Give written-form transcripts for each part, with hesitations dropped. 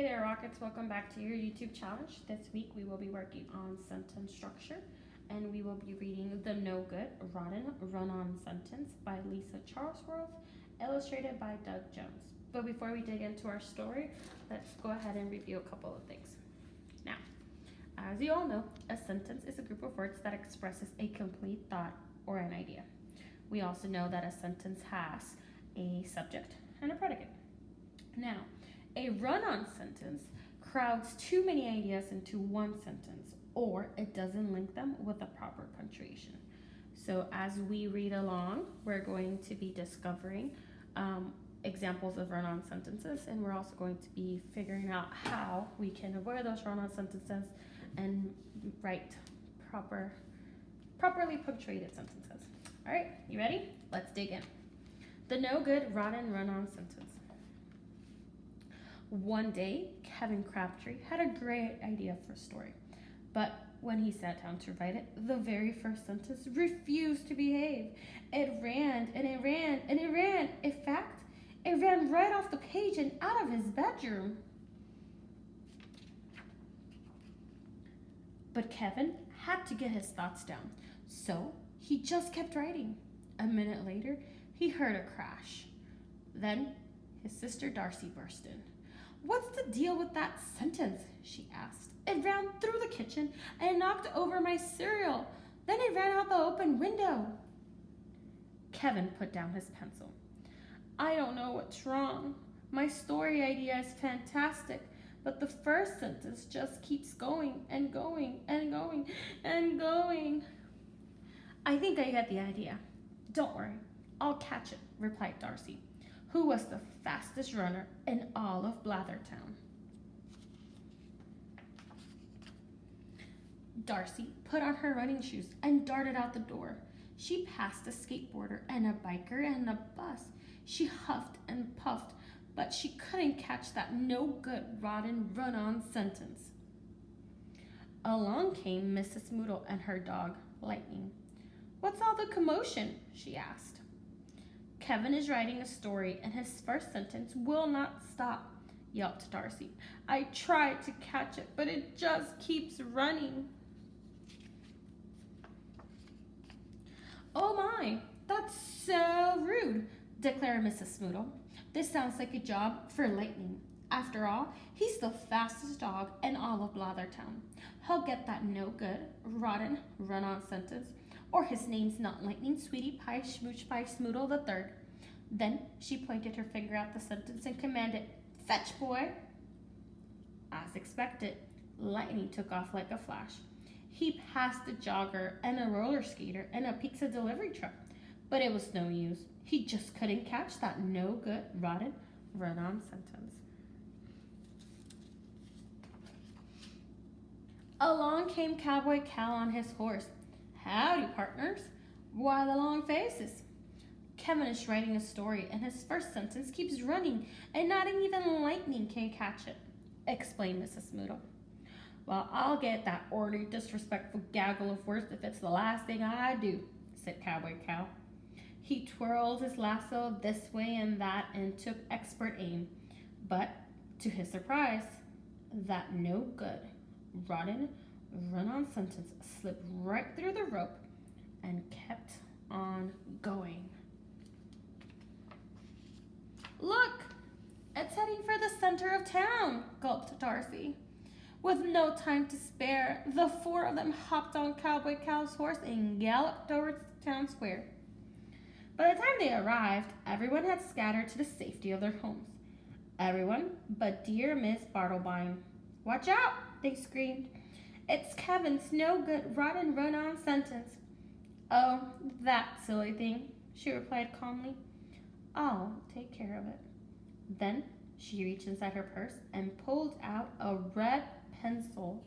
there, Rockets. Welcome back to your YouTube challenge. This week we will be working on sentence structure and we will be reading The No Good, Rotten, Run-On Sentence by Lisa Charlesworth, illustrated by Doug Jones. But before we dig into our story, let's go ahead and review a couple of things. Now, as you all know, a sentence is a group of words that expresses a complete thought or an idea. We also know that a sentence has a subject and a predicate. Now, a run-on sentence crowds too many ideas into one sentence, or it doesn't link them with the proper punctuation. So as we read along, we're going to be discovering examples of run-on sentences, and we're also going to be figuring out how we can avoid those run-on sentences and write properly punctuated sentences. All right, you ready? Let's dig in. The no good, rotten, run-on sentence. One day, Kevin Crabtree had a great idea for a story, but when he sat down to write it, the very first sentence refused to behave. It ran and it ran and it ran. In fact, it ran right off the page and out of his bedroom. But Kevin had to get his thoughts down, so he just kept writing. A minute later, he heard a crash. Then his sister Darcy burst in. "What's the deal with that sentence?" she asked. "It ran through the kitchen and knocked over my cereal. Then it ran out the open window." Kevin put down his pencil. "I don't know what's wrong. My story idea is fantastic, but the first sentence just keeps going and going and going and going." "I think I get the idea. Don't worry, I'll catch it," replied Darcy, who was the fastest runner in all of Blathertown. Darcy put on her running shoes and darted out the door. She passed a skateboarder and a biker and a bus. She huffed and puffed, but she couldn't catch that no good, rotten, run-on sentence. Along came Mrs. Moodle and her dog, Lightning. "What's all the commotion?" she asked. "Kevin is writing a story and his first sentence will not stop," yelped Darcy. "I tried to catch it, but it just keeps running." "Oh my, that's so rude," declared Mrs. Smoodle. "This sounds like a job for Lightning. After all, he's the fastest dog in all of Blathertown. He'll get that no good, rotten, run-on sentence, or his name's not Lightning, Sweetie Pie, Schmooch Pie, Smoodle the Third." Then she pointed her finger at the sentence and commanded, "Fetch, boy." As expected, Lightning took off like a flash. He passed a jogger and a roller skater and a pizza delivery truck, but it was no use. He just couldn't catch that no good, rotten, run-on sentence. Along came Cowboy Cal on his horse. "Howdy, partners. Why the long faces?" "Kevin is writing a story and his first sentence keeps running and not even Lightning can catch it," explained Mrs. Smoodle. "Well, I'll get that ornery, disrespectful gaggle of words if it's the last thing I do," said Cowboy Cal. He twirled his lasso this way and that and took expert aim, but to his surprise, that no good, rotten, run-on sentence slipped right through the rope and kept on going. "Look, it's heading for the center of town," gulped Darcy. With no time to spare, the four of them hopped on Cowboy Cal's horse and galloped towards the town square. By the time they arrived, everyone had scattered to the safety of their homes. Everyone but dear Miss Bartlebine. "Watch out!" they screamed. "It's Kevin's no good, rotten, run-on sentence." "Oh, that silly thing," she replied calmly. "I'll take care of it." Then she reached inside her purse and pulled out a red pencil.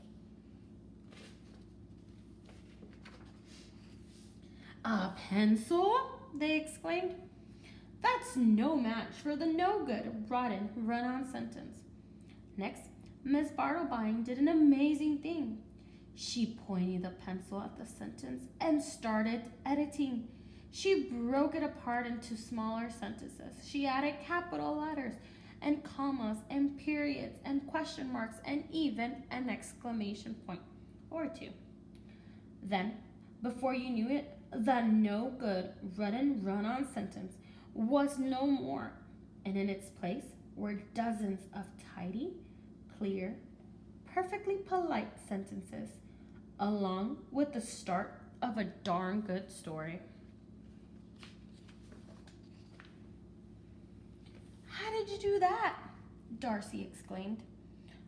"A pencil?" they exclaimed. "That's no match for the no good, rotten, run-on sentence." Next, Miss Bartlebine did an amazing thing. She pointed the pencil at the sentence and started editing. She broke it apart into smaller sentences. She added capital letters and commas and periods and question marks and even an exclamation point or two. Then, before you knew it, the no good run and run on sentence was no more, and in its place were dozens of tidy, clear, perfectly polite sentences, along with the start of a darn good story. How did you do that? Darcy exclaimed.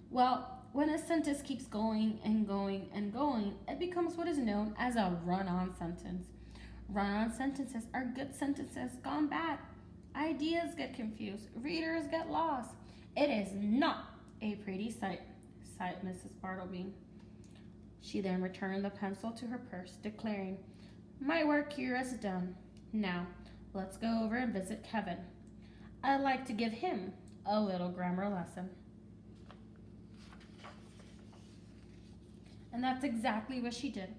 Well, when a sentence keeps going and going and going, it becomes what is known as a run-on sentence. Run-on sentences are good sentences gone bad. Ideas get confused. Readers get lost. It is not a pretty sight, sighed Mrs. Bartleby. She then returned the pencil to her purse, declaring, My work here is done. Now, let's go over and visit Kevin. I'd like to give him a little grammar lesson. And that's exactly what she did.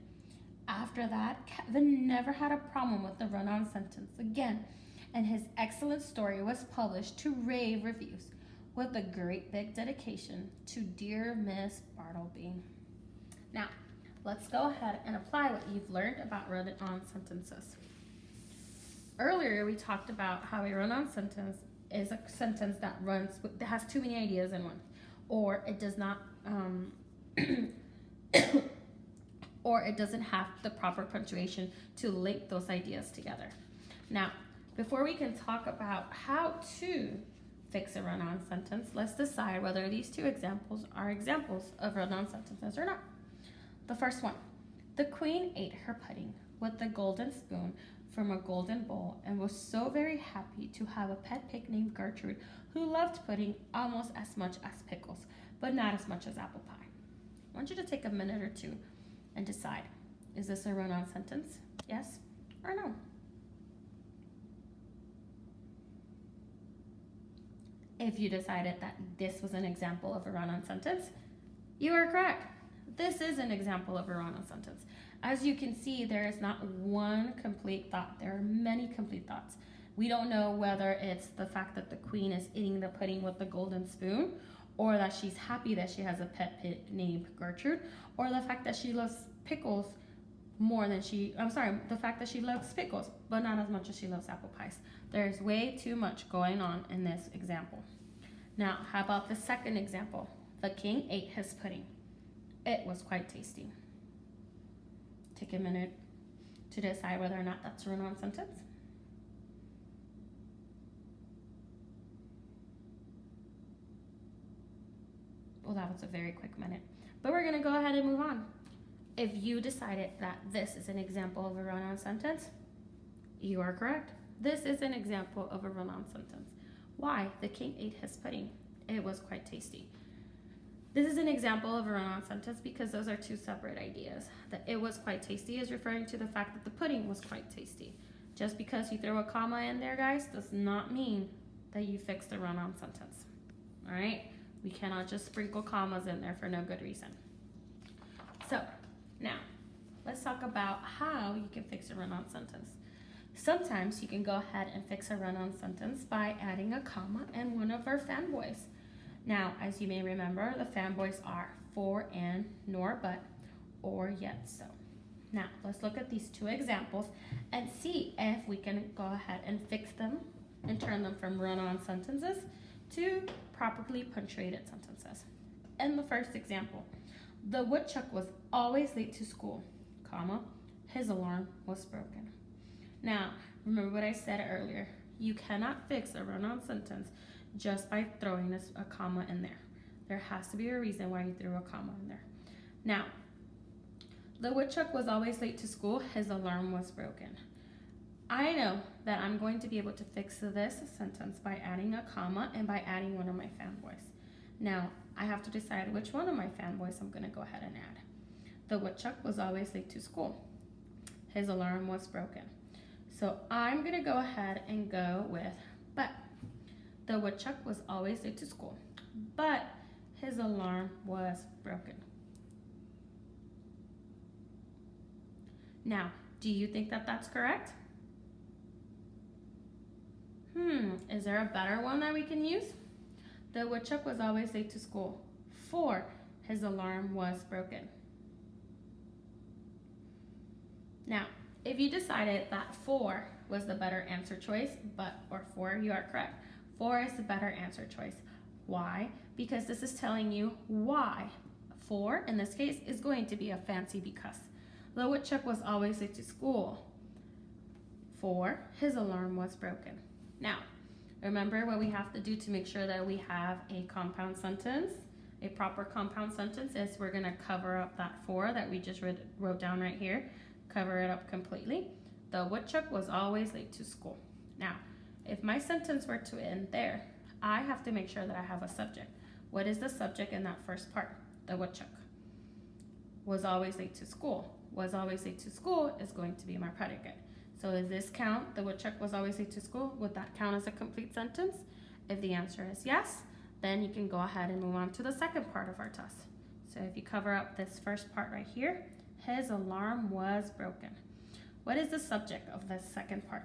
After that, Kevin never had a problem with the run-on sentence again, and his excellent story was published to rave reviews with a great big dedication to dear Miss Bartleby. Now, let's go ahead and apply what you've learned about run-on sentences. Earlier, we talked about how a run-on sentence is a sentence that has too many ideas in one, or it does not, or it doesn't have the proper punctuation to link those ideas together. Now, before we can talk about how to fix a run-on sentence, let's decide whether these two examples are examples of run-on sentences or not. The first one, the queen ate her pudding with a golden spoon from a golden bowl and was so very happy to have a pet pig named Gertrude who loved pudding almost as much as pickles, but not as much as apple pie. I want you to take a minute or two and decide, is this a run-on sentence? Yes or no? If you decided that this was an example of a run-on sentence, you are correct. This is an example of a run-on sentence. As you can see, there is not one complete thought. There are many complete thoughts. We don't know whether it's the fact that the queen is eating the pudding with the golden spoon, or that she's happy that she has a pet pig named Gertrude, or the fact that she loves pickles the fact that she loves pickles, but not as much as she loves apple pies. There's way too much going on in this example. Now, how about the second example? The king ate his pudding. It was quite tasty. Take a minute to decide whether or not that's a run-on sentence. Well, that was a very quick minute. But we're going to go ahead and move on. If you decided that this is an example of a run-on sentence, you are correct. This is an example of a run-on sentence. Why? The king ate his pudding. It was quite tasty. This is an example of a run-on sentence because those are two separate ideas. The it was quite tasty is referring to the fact that the pudding was quite tasty. Just because you throw a comma in there, guys, does not mean that you fixed the run-on sentence. All right? We cannot just sprinkle commas in there for no good reason. So, now, let's talk about how you can fix a run-on sentence. Sometimes you can go ahead and fix a run-on sentence by adding a comma and one of our fanboys. Now, as you may remember, the fanboys are for, and, nor, but, or, yet, so. Now, let's look at these two examples and see if we can go ahead and fix them and turn them from run-on sentences to properly punctuated sentences. In the first example, the woodchuck was always late to school, comma, his alarm was broken. Now, remember what I said earlier. You cannot fix a run-on sentence just by throwing a comma in there. There has to be a reason why you threw a comma in there. Now, the woodchuck was always late to school, his alarm was broken. I know that I'm going to be able to fix this sentence by adding a comma and by adding one of my fanboys. Now, I have to decide which one of my fanboys I'm going to go ahead and add. The woodchuck was always late to school. His alarm was broken. So I'm going to go ahead and go with but. The woodchuck was always late to school, but his alarm was broken. Now, do you think that that's correct? Is there a better one that we can use? The woodchuck was always late to school. 4. His alarm was broken. Now, if you decided that 4 was the better answer choice, or 4, you are correct. 4 is the better answer choice. Why? Because this is telling you why. 4, in this case, is going to be a fancy because. The woodchuck was always late to school. 4, his alarm was broken. Now, remember what we have to do to make sure that we have a compound sentence. A proper compound sentence is we're going to cover up that 4 that we just wrote down right here. Cover it up completely. The woodchuck was always late to school. Now, if my sentence were to end there, I have to make sure that I have a subject. What is the subject in that first part? The woodchuck was always late to school. Was always late to school is going to be my predicate. So does this count? The woodchuck was always late to school. Would that count as a complete sentence? If the answer is yes, then you can go ahead and move on to the second part of our test. So if you cover up this first part right here, his alarm was broken. What is the subject of this second part?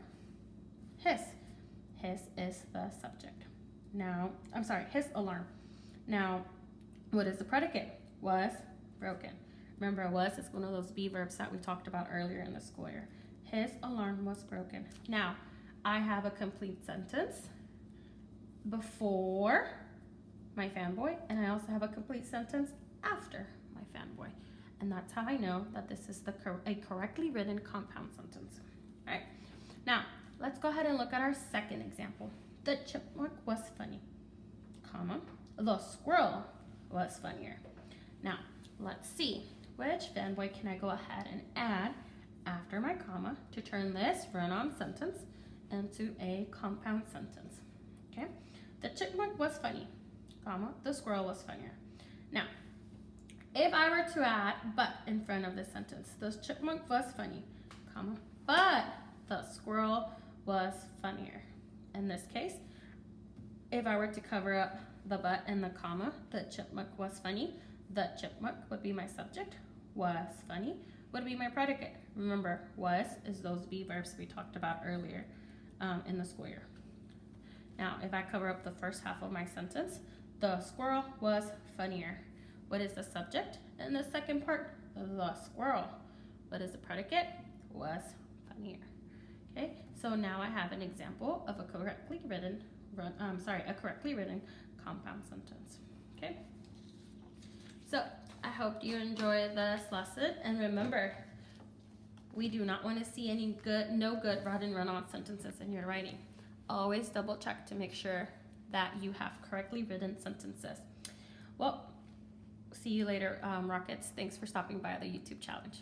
His. His is the subject. Now, I'm sorry, his alarm. Now, what is the predicate? Was broken. Remember, was is one of those be verbs that we talked about earlier in the school year. His alarm was broken. Now, I have a complete sentence before my fanboy, and I also have a complete sentence after my fanboy. And that's how I know that this is a correctly written compound sentence. All right. Now, let's go ahead and look at our second example. The chipmunk was funny, comma, the squirrel was funnier. Now, let's see. Which fanboy can I go ahead and add after my comma to turn this run-on sentence into a compound sentence? Okay. The chipmunk was funny, comma, the squirrel was funnier. Now, if I were to add but in front of this sentence, the chipmunk was funny, comma, but the squirrel was funnier. In this case, if I were to cover up the but and the comma, the chipmunk was funny, the chipmunk would be my subject, was funny would be my predicate. Remember, was is those be verbs we talked about earlier in the school year. Now, if I cover up the first half of my sentence, the squirrel was funnier. What is the subject in the second part? The squirrel. What is the predicate? Was funnier. Okay, so now I have an example of a correctly written compound sentence. Okay, so I hope you enjoy this lesson, and remember, we do not want to see any no good run-on sentences in your writing. Always double check to make sure that you have correctly written sentences. Well, see you later, Rockets. Thanks for stopping by the YouTube challenge.